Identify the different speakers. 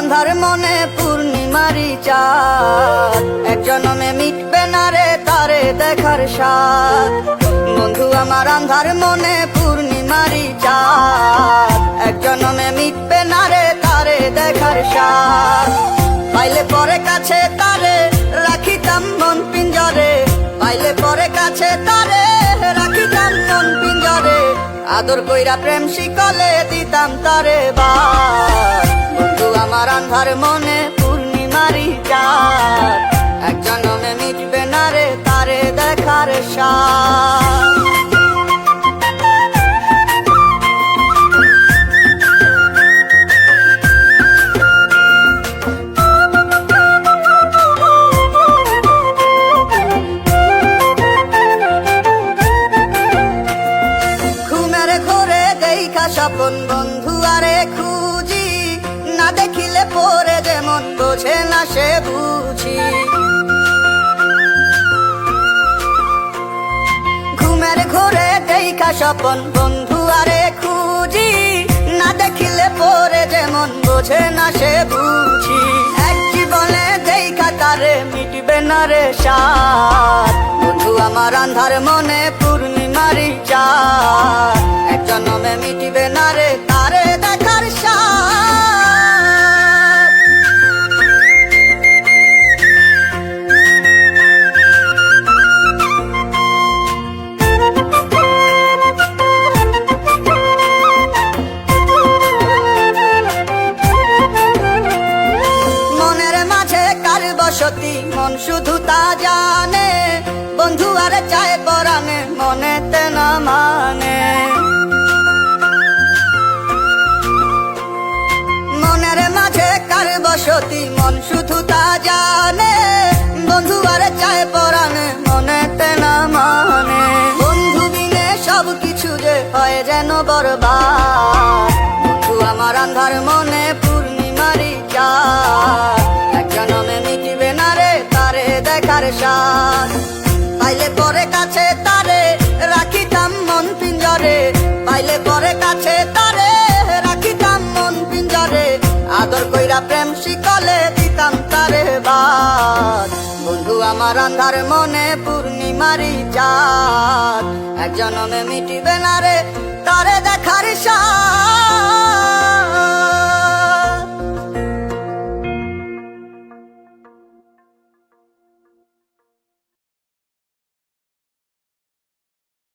Speaker 1: আন্ধার মনে পূর্ণিমারি চাঁদ, এক জনমে মিটবে না রে তারে দেখার স্বাদ। বন্ধু আমার আন্ধার মনে পূর্ণিমারি চাঁদ, এক জনমে মিটবে না রে তারে দেখার স্বাদ। পাইলে পরে কাছে তারে রাখিতাম মন পিঞ্জরে, পাইলে পরে কাছে তারে রাখিতাম মন পিঞ্জরে। আদর কইরা প্রেম শিকলে দিতাম তারে বাস। বন্ধু আমার আন্ধার মনে পূর্ণিমারি চাঁদ, এক জনমে মিটবে না রে তারে দেখার স্বাদ। স্বপন বন্ধু আরে খুঁজি, না দেখিলে পরে যেমন বোঝে না সে বুঝি। ঘুমের ঘোরে দেখা স্বপন বন্ধু আরে খুঁজি, না দেখিলে পরে যেমন বোঝে না সে বুঝি। এক জীবনে দেখা তারে মিটবে না রে সাথ। বন্ধু আমার আন্ধার মনে পূর্ণিমারি চাঁদ, এক জনমে মিটবে না রে তারে দেখার স্বাদ। মনের মাঝে কার বসতি মন শুধু তা জানে, বন্ধু আরে চায় পরাণে মনেতে না মানে। মনের মাঝে কার বসতি মন শুধু তা জানে, বন্ধু আরে চায় পরাণে মনেতে না মানে। বন্ধু বিনে সব কিছু যে হয় যেন বরবাদ। বন্ধু আমার আন্ধার মনে পূর্ণিমারি চাঁদ, এক জনমে মিটবে না রে তারে দেখার স্বাদ। পাইলে পরে কাছে তারে রাখিতাম মন পিঞ্জরে, পাইলে পরে কাছে তারে রাখিতাম মন পিঞ্জরে। আদর কইরা প্রেম শিকলে দিতাম তারে বাস। বন্ধু আমার আন্ধার মনে পূর্ণিমারি চাঁদ, এক জনমে মিটিবে না রে তারে দেখার স্বাদ।